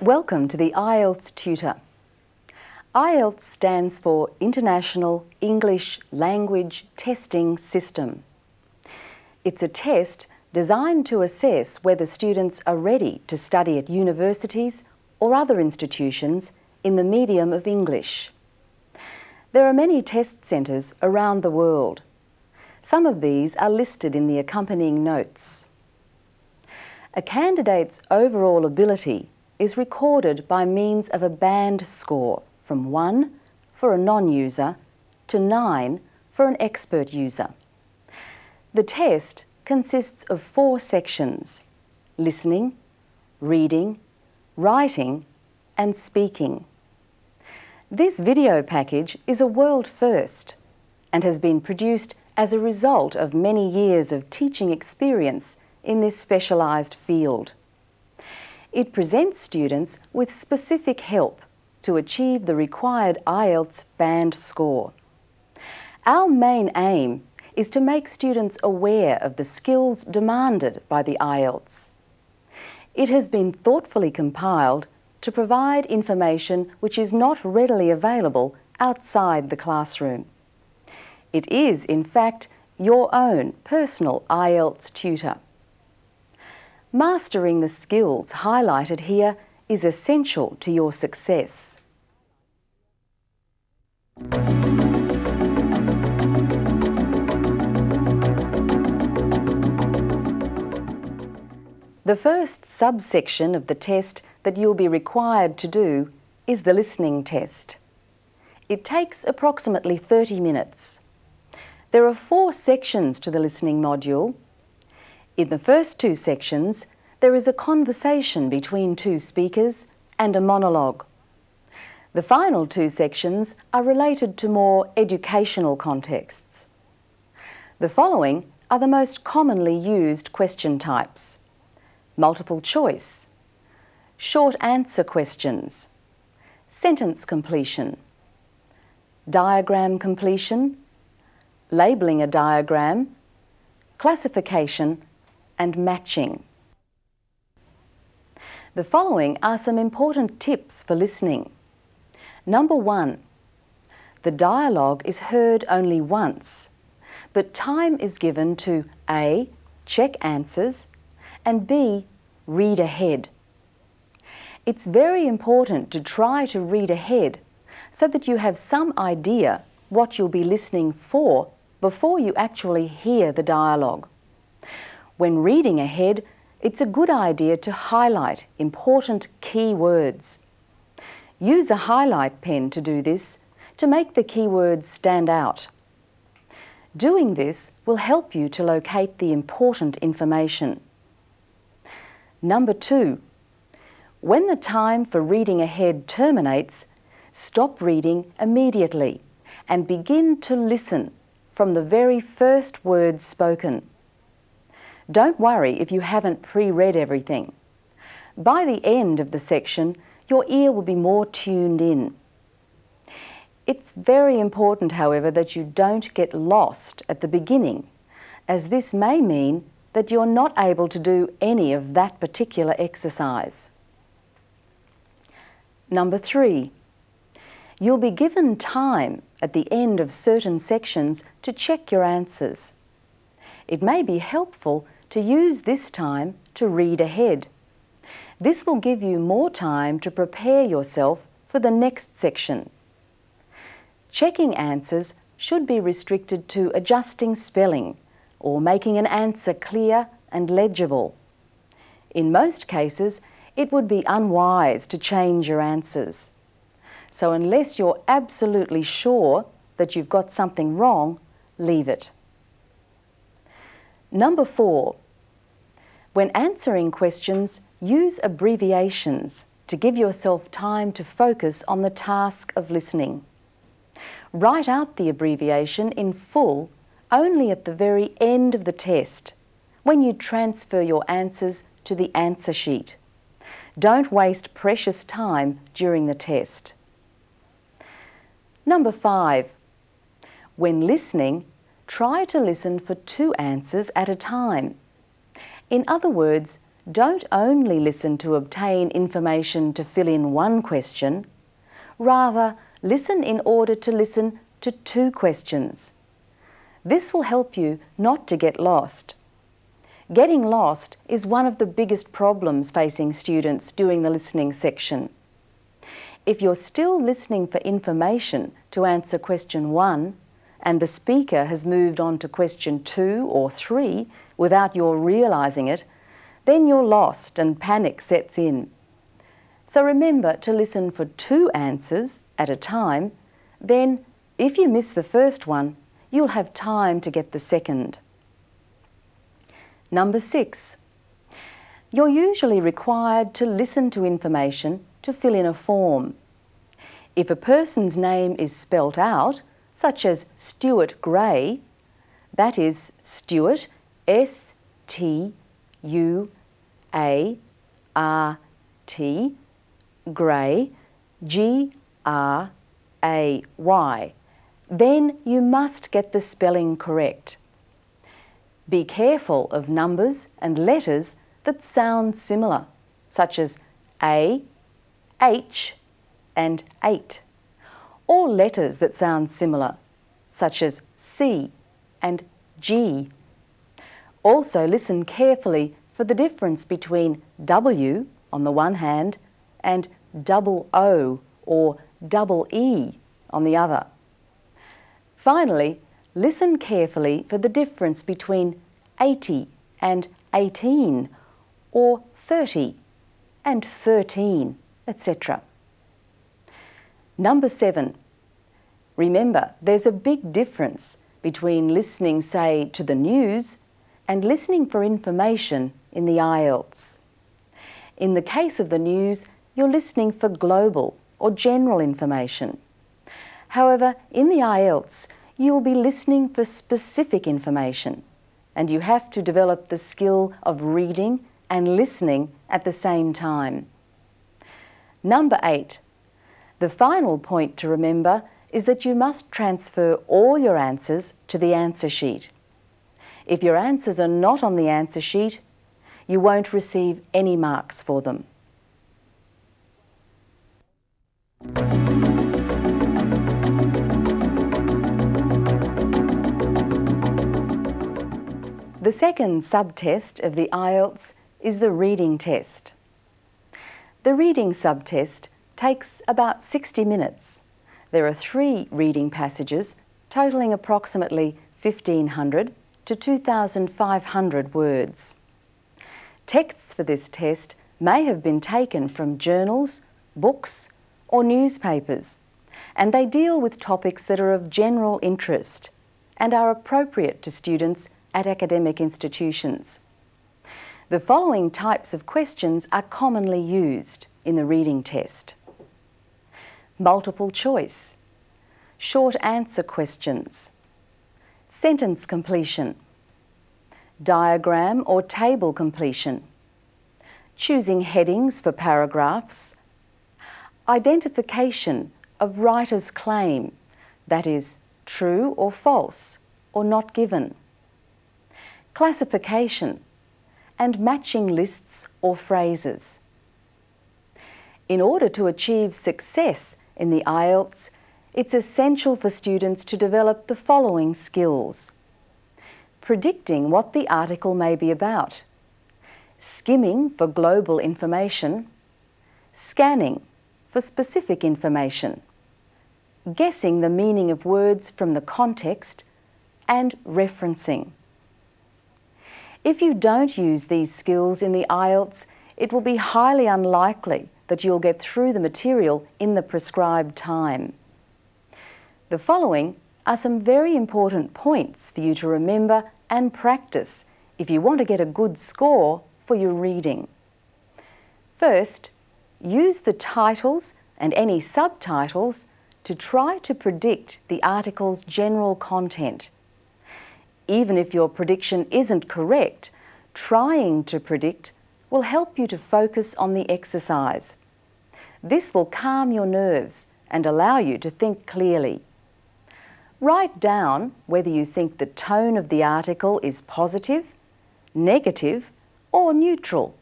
Welcome to the IELTS Tutor. IELTS stands for International English Language Testing System. It's a test designed to assess whether students are ready to study at universities or other institutions in the medium of English. There are many test centres around the world. Some of these are listed in the accompanying notes. A candidate's overall ability is recorded by means of a band score from 1 for a non-user to 9 for an expert user. The test consists of 4 sections: listening, reading, writing and speaking. This video package is a world first and has been produced as a result of many years of teaching experience in this specialised field. It presents students with specific help to achieve the required IELTS band score. Our main aim is to make students aware of the skills demanded by the IELTS. It has been thoughtfully compiled to provide information which is not readily available outside the classroom. It is, in fact, your own personal IELTS tutor. Mastering the skills highlighted here is essential to your success. The first subsection of the test that you'll be required to do is the listening test. It takes approximately 30 minutes. There are 4 sections to the listening module. In the first 2 sections, there is a conversation between 2 speakers and a monologue. The final 2 sections are related to more educational contexts. The following are the most commonly used question types: multiple choice, short answer questions, sentence completion, diagram completion, labelling a diagram, classification and matching. The following are some important tips for listening. Number 1, the dialogue is heard only once, but time is given to A, check answers, and B, read ahead. It's very important to try to read ahead so that you have some idea what you'll be listening for before you actually hear the dialogue. When reading ahead, it's a good idea to highlight important key words. Use a highlight pen to do this to make the key words stand out. Doing this will help you to locate the important information. Number 2, when the time for reading ahead terminates, stop reading immediately and begin to listen from the very first words spoken. Don't worry if you haven't pre-read everything. By the end of the section, your ear will be more tuned in. It's very important, however, that you don't get lost at the beginning, as this may mean that you're not able to do any of that particular exercise. Number 3, you'll be given time at the end of certain sections to check your answers. It may be helpful to use this time to read ahead. This will give you more time to prepare yourself for the next section. Checking answers should be restricted to adjusting spelling or making an answer clear and legible. In most cases, it would be unwise to change your answers. So unless you're absolutely sure that you've got something wrong, leave it. Number 4, when answering questions, use abbreviations to give yourself time to focus on the task of listening. Write out the abbreviation in full only at the very end of the test, when you transfer your answers to the answer sheet. Don't waste precious time during the test. Number 5, when listening, try to listen for 2 answers at a time. In other words, don't only listen to obtain information to fill in one question. Rather, listen in order to listen to two questions. This will help you not to get lost. Getting lost is one of the biggest problems facing students doing the listening section. If you're still listening for information to answer question 1 and the speaker has moved on to question 2 or 3 without your realising it, then you're lost and panic sets in. So remember to listen for 2 answers at a time. Then, if you miss the first one, you'll have time to get the second. Number 6. You're usually required to listen to information to fill in a form. If a person's name is spelt out, such as Stuart Gray, that is Stuart, S-T-U-A-R-T, Gray, G-R-A-Y, then you must get the spelling correct. Be careful of numbers and letters that sound similar, such as A, H, and 8, or letters that sound similar, such as C and G. Also listen carefully for the difference between W on the one hand and double O or double E on the other. Finally, listen carefully for the difference between 80 and 18, or 30 and 13, etc. Number 7. Remember, there's a big difference between listening, say, to the news and listening for information in the IELTS. In the case of the news, you're listening for global or general information. However, in the IELTS, you will be listening for specific information, and you have to develop the skill of reading and listening at the same time. Number 8. The final point to remember is that you must transfer all your answers to the answer sheet. If your answers are not on the answer sheet, you won't receive any marks for them. The second subtest of the IELTS is the reading test. The reading subtest takes about 60 minutes. There are 3 reading passages totalling approximately 1,500 to 2,500 words. Texts for this test may have been taken from journals, books, or newspapers, and they deal with topics that are of general interest and are appropriate to students at academic institutions. The following types of questions are commonly used in the reading test: multiple choice, short answer questions, sentence completion, diagram or table completion, choosing headings for paragraphs, identification of writer's claim, that is, true or false or not given, classification, and matching lists or phrases. In order to achieve success in the IELTS, it's essential for students to develop the following skills: predicting what the article may be about, skimming for global information, scanning for specific information, guessing the meaning of words from the context, and referencing. If you don't use these skills in the IELTS, it will be highly unlikely that you'll get through the material in the prescribed time. The following are some very important points for you to remember and practice if you want to get a good score for your reading. First, use the titles and any subtitles to try to predict the article's general content. Even if your prediction isn't correct, trying to predict will help you to focus on the exercise. This will calm your nerves and allow you to think clearly. Write down whether you think the tone of the article is positive, negative, or neutral,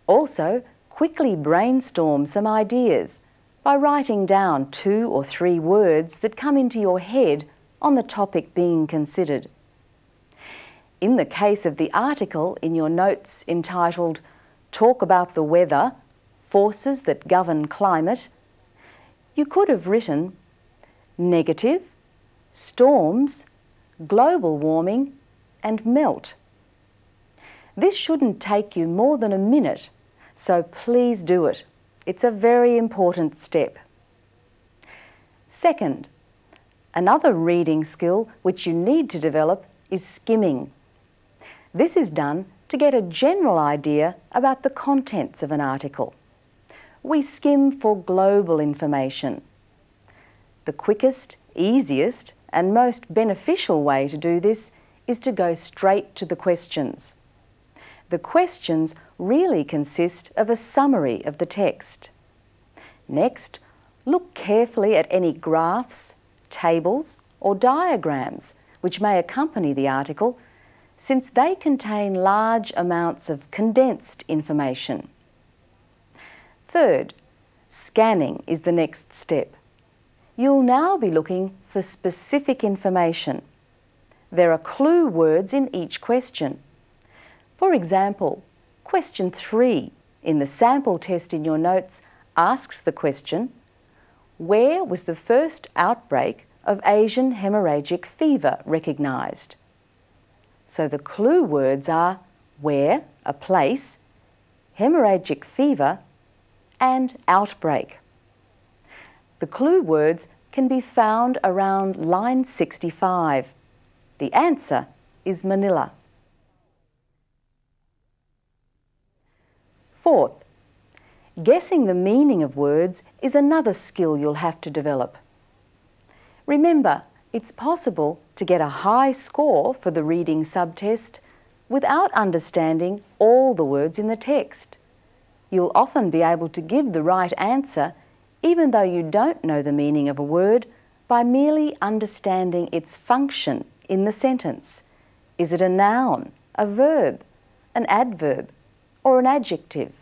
Also, quickly brainstorm some ideas by writing down 2 or 3 words that come into your head on the topic being considered. In the case of the article in your notes entitled "Talk about the weather, forces that govern climate," you could have written negative, storms, global warming and melt. This shouldn't take you more than a minute, so please do it. It's a very important step. Second, another reading skill which you need to develop is skimming. This is done to get a general idea about the contents of an article. We skim for global information. The quickest, easiest and most beneficial way to do this is to go straight to the questions. The questions really consist of a summary of the text. Next, look carefully at any graphs, tables or diagrams which may accompany the article, since they contain large amounts of condensed information. Third, scanning is the next step. You'll now be looking for specific information. There are clue words in each question. For example, question 3 in the sample test in your notes asks the question, "Where was the first outbreak of Asian hemorrhagic fever recognised?" So the clue words are where, a place, hemorrhagic fever, and outbreak. The clue words can be found around line 65. The answer is Manila. Fourth, guessing the meaning of words is another skill you'll have to develop. Remember, it's possible to get a high score for the reading subtest without understanding all the words in the text. You'll often be able to give the right answer even though you don't know the meaning of a word by merely understanding its function in the sentence. Is it a noun, a verb, an adverb, or an adjective?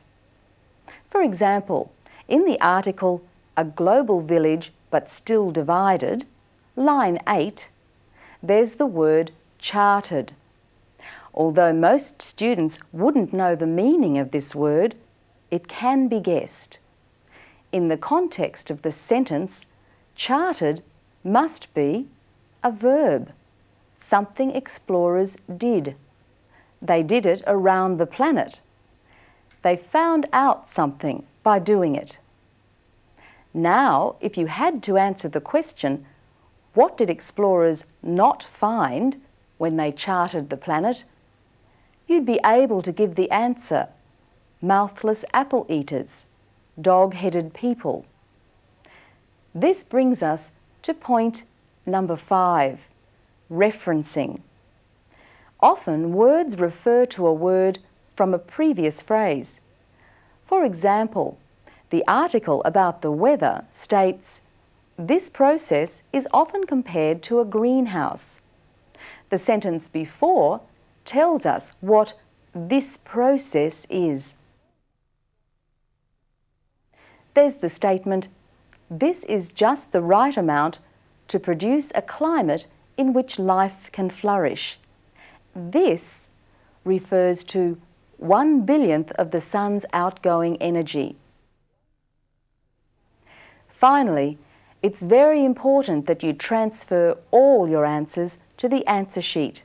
For example, in the article "A global village but still divided," line 8, there's the word chartered. Although most students wouldn't know the meaning of this word, it can be guessed. In the context of the sentence, chartered must be a verb, something explorers did. They did it around the planet. They found out something by doing it. Now, if you had to answer the question, what did explorers not find when they charted the planet? You'd be able to give the answer, mouthless apple eaters, dog-headed people. This brings us to point number 5, referencing. Often words refer to a word from a previous phrase. For example, the article about the weather states, "This process is often compared to a greenhouse." The sentence before tells us what this process is. There's the statement, "This is just the right amount to produce a climate in which life can flourish." This refers to 1/1000th of the sun's outgoing energy. Finally, it's very important that you transfer all your answers to the answer sheet.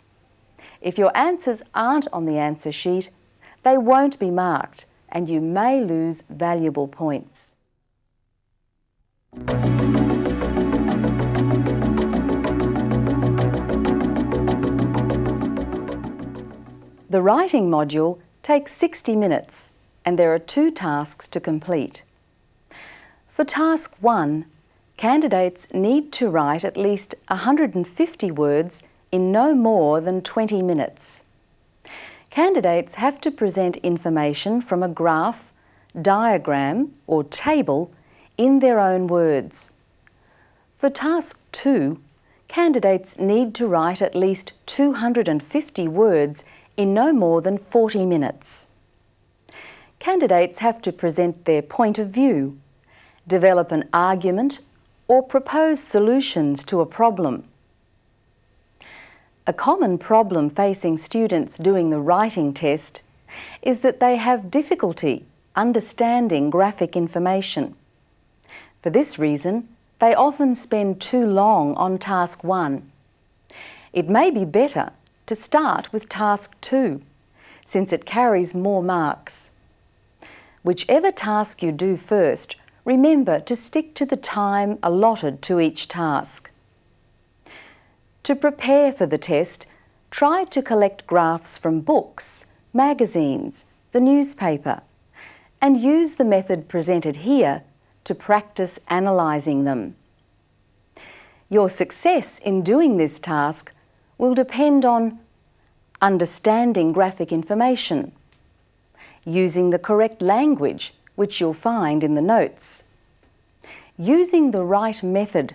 If your answers aren't on the answer sheet, they won't be marked and you may lose valuable points. The writing module takes 60 minutes and there are 2 tasks to complete. For task 1, candidates need to write at least 150 words in no more than 20 minutes. Candidates have to present information from a graph, diagram or table in their own words. For task 2, candidates need to write at least 250 words in no more than 40 minutes. candidates have to present their point of view, develop an argument, or propose solutions to a problem. A common problem facing students doing the writing test is that they have difficulty understanding graphic information. For this reason, they often spend too long on Task 1. It may be better to start with Task 2, since it carries more marks. Whichever task you do first, remember to stick to the time allotted to each task. To prepare for the test, try to collect graphs from books, magazines, the newspaper, and use the method presented here to practice analysing them. Your success in doing this task will depend on understanding graphic information, using the correct language, which you'll find in the notes, using the right method,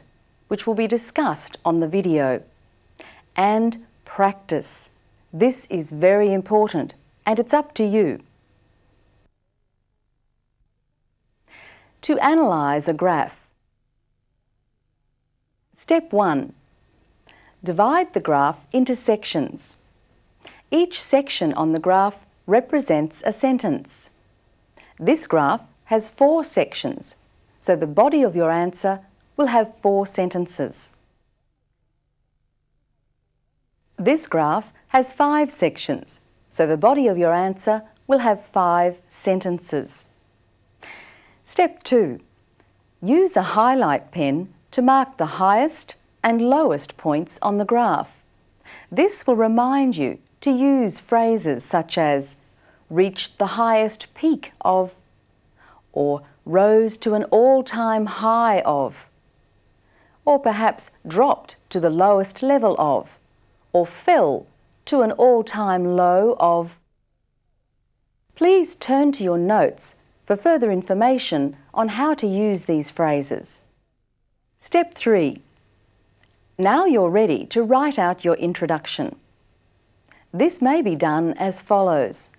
which will be discussed on the video, and practice. This is very important, and it's up to you. To analyse a graph. Step 1. Divide the graph into sections. Each section on the graph represents a sentence. This graph has 4 sections, so the body of your answer will have 4 sentences. This graph has 5 sections, so the body of your answer will have 5 sentences. Step 2. Use a highlight pen to mark the highest and lowest points on the graph. This will remind you to use phrases such as reached the highest peak of, or rose to an all-time high of, or perhaps dropped to the lowest level of, or fell to an all-time low of. Please turn to your notes for further information on how to use these phrases. Step 3. Now you're ready to write out your introduction. This may be done as follows.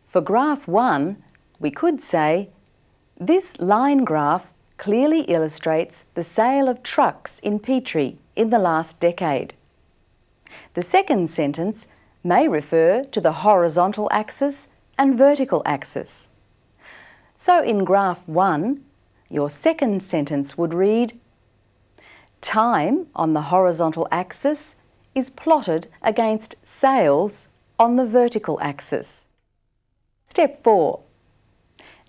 For graph 1, we could say, this line graph clearly illustrates the sale of trucks in Petrie in the last decade. The second sentence may refer to the horizontal axis and vertical axis. So in graph 1, your second sentence would read, time on the horizontal axis is plotted against sales on the vertical axis. Step 4.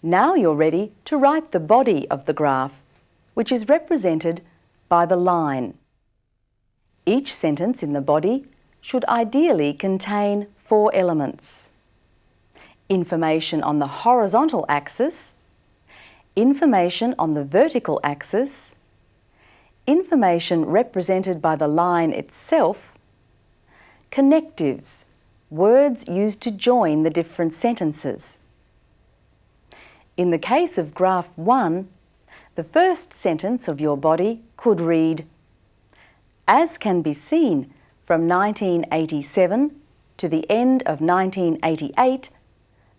Now you're ready to write the body of the graph, which is represented by the line. Each sentence in the body should ideally contain 4 elements. Information on the horizontal axis, information on the vertical axis, information represented by the line itself, connectives, words used to join the different sentences. In the case of graph 1, the first sentence of your body could read, as can be seen from 1987 to the end of 1988,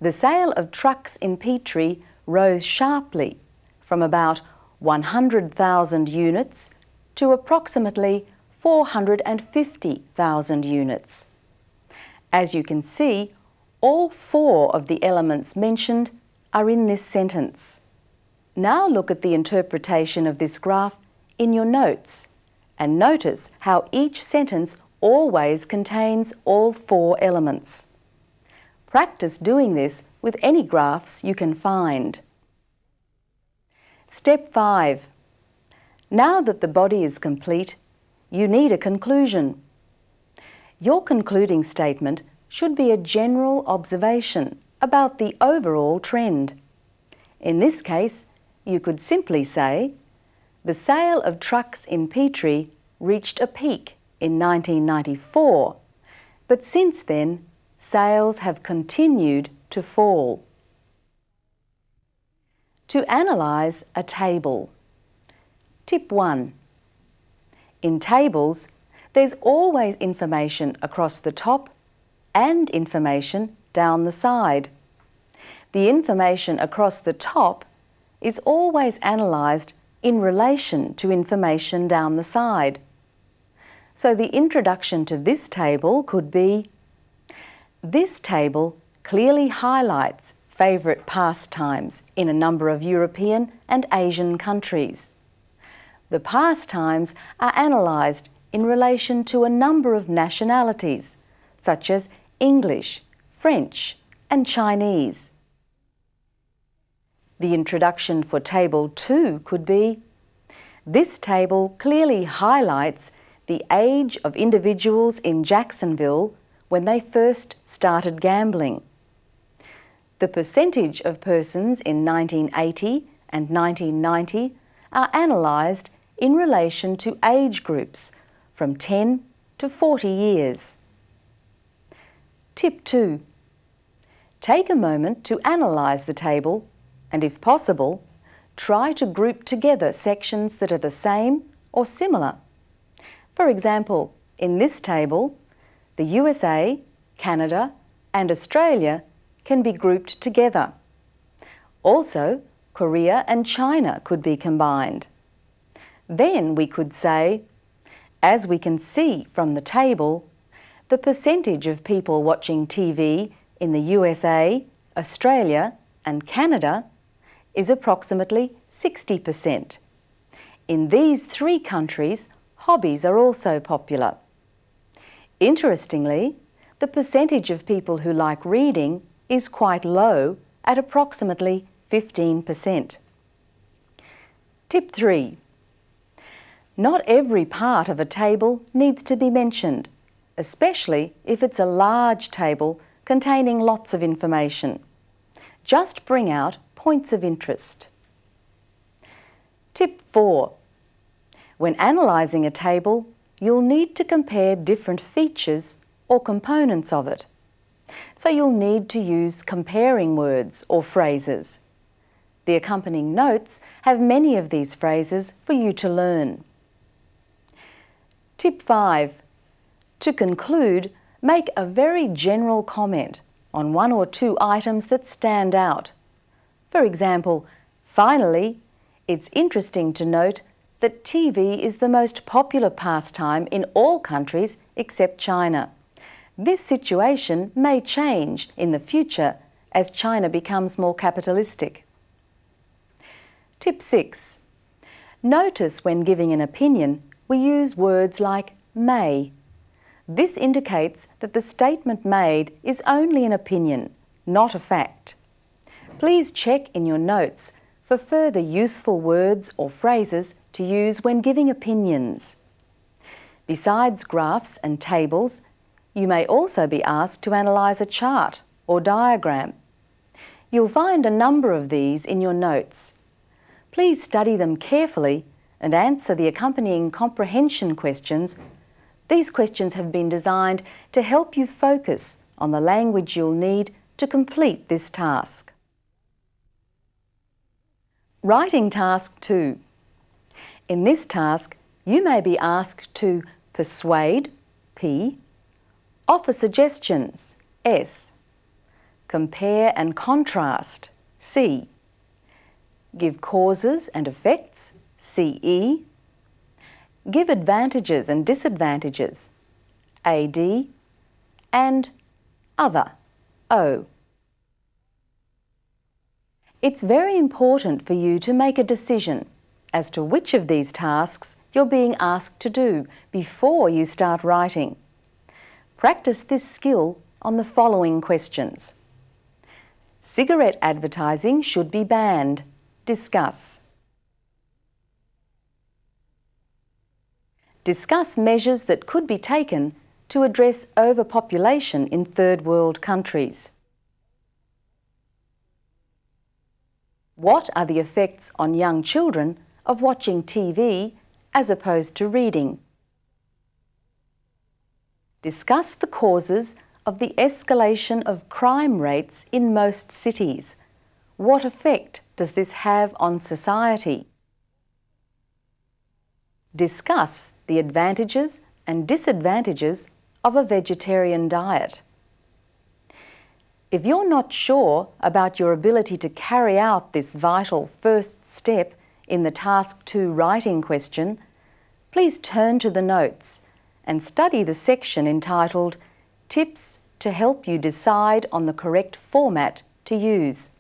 the sale of trucks in Petrie rose sharply from about 100,000 units to approximately 450,000 units. As you can see, all 4 of the elements mentioned are in this sentence. Now look at the interpretation of this graph in your notes and notice how each sentence always contains all 4 elements. Practice doing this with any graphs you can find. Step 5. Now that the body is complete, you need a conclusion. Your concluding statement should be a general observation about the overall trend. In this case, you could simply say, the sale of trucks in Petrie reached a peak in 1994, but since then, sales have continued to fall. To analyse a table. Tip 1. In tables, there's always information across the top and information down the side. the information across the top is always analysed in relation to information down the side. So the introduction to this table could be, this table clearly highlights favourite pastimes in a number of European and Asian countries. The pastimes are analysed in relation to a number of nationalities, such as English, French and Chinese. The introduction for Table 2 could be, this table clearly highlights the age of individuals in Jacksonville when they first started gambling. The percentage of persons in 1980 and 1990 are analysed in relation to age groups from 10 to 40 years. Tip 2. Take a moment to analyse the table and, if possible, try to group together sections that are the same or similar. For example, in this table, the USA, Canada and Australia can be grouped together. Also, Korea and China could be combined. Then we could say, as we can see from the table, the percentage of people watching TV in the USA, Australia and Canada is approximately 60%. In these three countries, hobbies are also popular. Interestingly, the percentage of people who like reading is quite low at approximately 15%. Tip 3. Not every part of a table needs to be mentioned, especially if it's a large table containing lots of information. Just bring out points of interest. Tip 4. When analysing a table, you'll need to compare different features or components of it. So you'll need to use comparing words or phrases. The accompanying notes have many of these phrases for you to learn. Tip 5. To conclude, make a very general comment on one or two items that stand out. For example, finally, it's interesting to note that TV is the most popular pastime in all countries except China. This situation may change in the future as China becomes more capitalistic. Tip 6. Notice when giving an opinion, we use words like may. This indicates that the statement made is only an opinion, not a fact. Please check in your notes for further useful words or phrases to use when giving opinions. Besides graphs and tables, you may also be asked to analyse a chart or diagram. You'll find a number of these in your notes. Please study them carefully and answer the accompanying comprehension questions. These questions have been designed to help you focus on the language you'll need to complete this task. Writing Task 2. In this task, you may be asked to persuade, P, offer suggestions, S, compare and contrast, C, give causes and effects, CE, give advantages and disadvantages, AD, and other, O. It's very important for you to make a decision as to which of these tasks you're being asked to do before you start writing. Practice this skill on the following questions. Cigarette advertising should be banned. Discuss. Discuss measures that could be taken to address overpopulation in third world countries. What are the effects on young children of watching TV as opposed to reading? Discuss the causes of the escalation of crime rates in most cities. What effect does this have on society? Discuss the advantages and disadvantages of a vegetarian diet. If you're not sure about your ability to carry out this vital first step in the Task 2 writing question, please turn to the notes and study the section entitled Tips to help you decide on the correct format to use.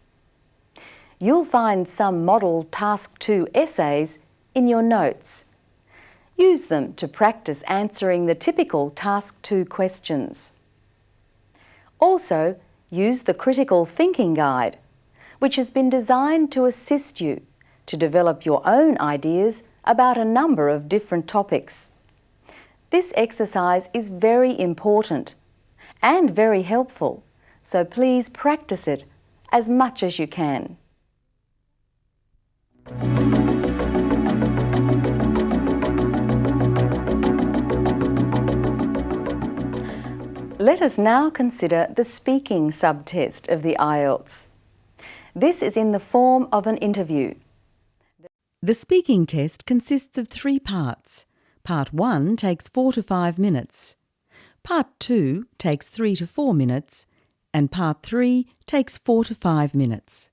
You'll find some model Task 2 essays in your notes. Use them to practice answering the typical Task 2 questions. Also, use the Critical Thinking Guide, which has been designed to assist you to develop your own ideas about a number of different topics. This exercise is very important and very helpful, so please practice it as much as you can. Let us now consider the speaking subtest of the IELTS. This is in the form of an interview. The speaking test consists of 3 parts. Part 1 takes 4 to 5 minutes. Part 2 takes 3 to 4 minutes. And Part 3 takes 4 to 5 minutes.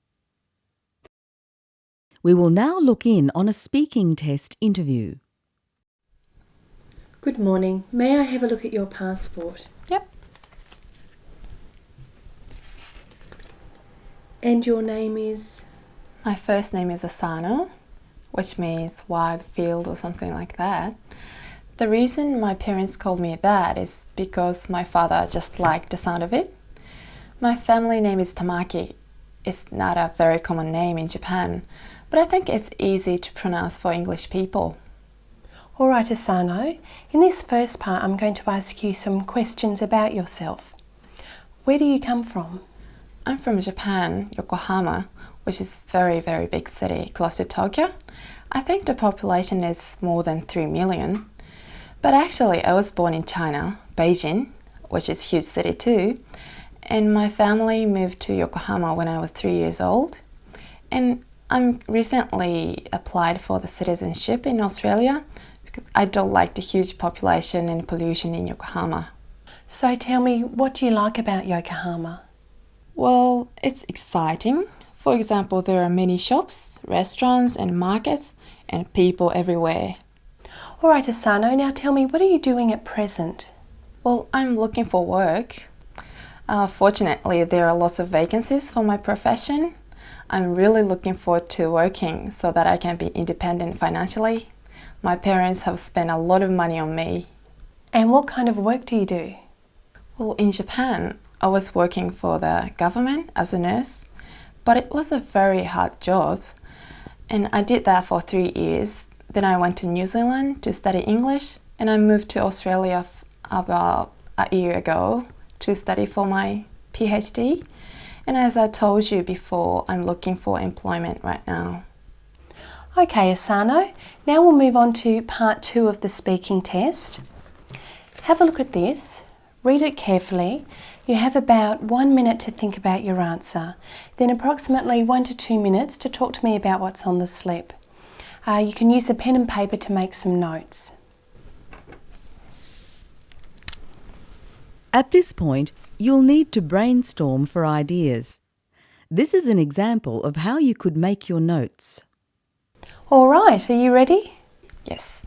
We will now look in on a speaking test interview. Good morning. May I have a look at your passport? Yep. And your name is? My first name is Asano, which means wide field or something like that. The reason my parents called me that is because my father just liked the sound of it. My family name is Tamaki. It's not a very common name in Japan, but I think it's easy to pronounce for English people. All right, Asano. In this first part, I'm going to ask you some questions about yourself. Where do you come from? I'm from Japan, Yokohama, which is a very, very big city close to Tokyo. I think the population is more than 3 million. But actually, I was born in China, Beijing, which is a huge city too. And my family moved to Yokohama when I was 3 years old. And I recently applied for the citizenship in Australia because I don't like the huge population and pollution in Yokohama. So tell me, what do you like about Yokohama? Well, it's exciting. For example, there are many shops, restaurants and markets and people everywhere. All right, Asano, now tell me, what are you doing at present? Well, I'm looking for work. Fortunately, there are lots of vacancies for my profession. I'm really looking forward to working so that I can be independent financially. My parents have spent a lot of money on me. And what kind of work do you do? Well, in Japan, I was working for the government as a nurse, but it was a very hard job. And I did that for 3 years. Then I went to New Zealand to study English, and I moved to Australia about a year ago to study for my PhD. And as I told you before, I'm looking for employment right now. Okay, Asano, now we'll move on to part 2 of the speaking test. Have a look at this, read it carefully. You have about 1 minute to think about your answer, then approximately 1 to 2 minutes to talk to me about what's on the slip. You can use a pen and paper to make some notes. At this point, you'll need to brainstorm for ideas. This is an example of how you could make your notes. All right, are you ready? Yes.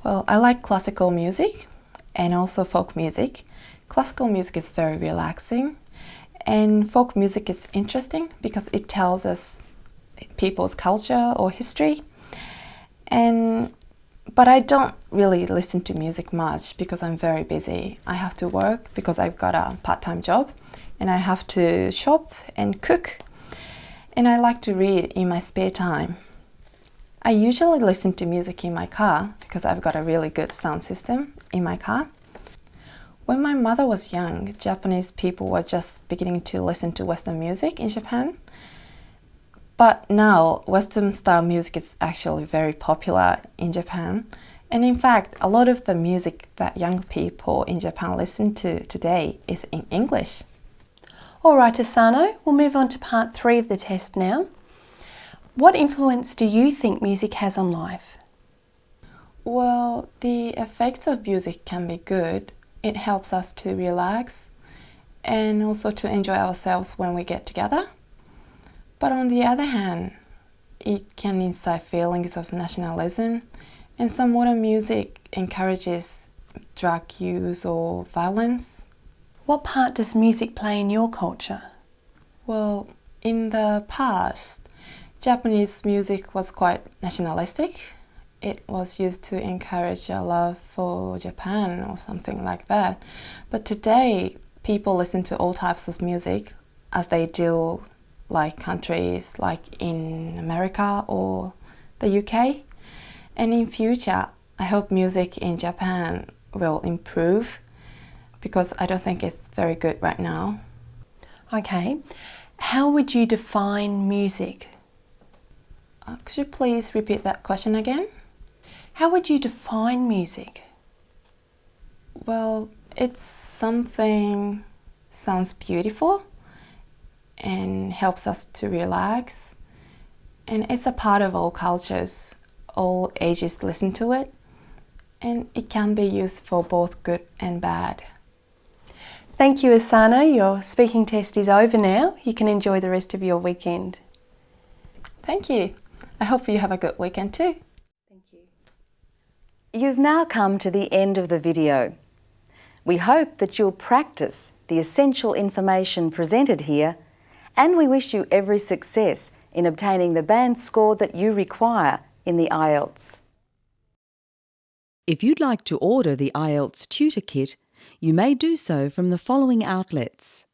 Well, I like classical music and also folk music. Classical music is very relaxing, and folk music is interesting because it tells us people's culture or history. But I don't really listen to music much because I'm very busy. I have to work because I've got a part-time job, and I have to shop and cook. And I like to read in my spare time. I usually listen to music in my car because I've got a really good sound system in my car. When my mother was young, Japanese people were just beginning to listen to Western music in Japan. But now, Western style music is actually very popular in Japan. And in fact, a lot of the music that young people in Japan listen to today is in English. All right, Asano, we'll move on to part 3 of the test now. What influence do you think music has on life? Well, the effects of music can be good. It helps us to relax, and also to enjoy ourselves when we get together. But on the other hand, it can incite feelings of nationalism, and some modern music encourages drug use or violence. What part does music play in your culture? Well, in the past, Japanese music was quite nationalistic. It was used to encourage a love for Japan or something like that. But today, people listen to all types of music as they do like countries like in America or the UK. And in future, I hope music in Japan will improve because I don't think it's very good right now. Okay, how would you define music? Could you please repeat that question again? How would you define music? Well, it's something sounds beautiful and helps us to relax. And it's a part of all cultures. All ages listen to it. And it can be used for both good and bad. Thank you, Asano. Your speaking test is over now. You can enjoy the rest of your weekend. Thank you. I hope you have a good weekend too. Thank you. You've now come to the end of the video. We hope that you'll practice the essential information presented here, and we wish you every success in obtaining the band score that you require in the IELTS. If you'd like to order the IELTS Tutor Kit, you may do so from the following outlets.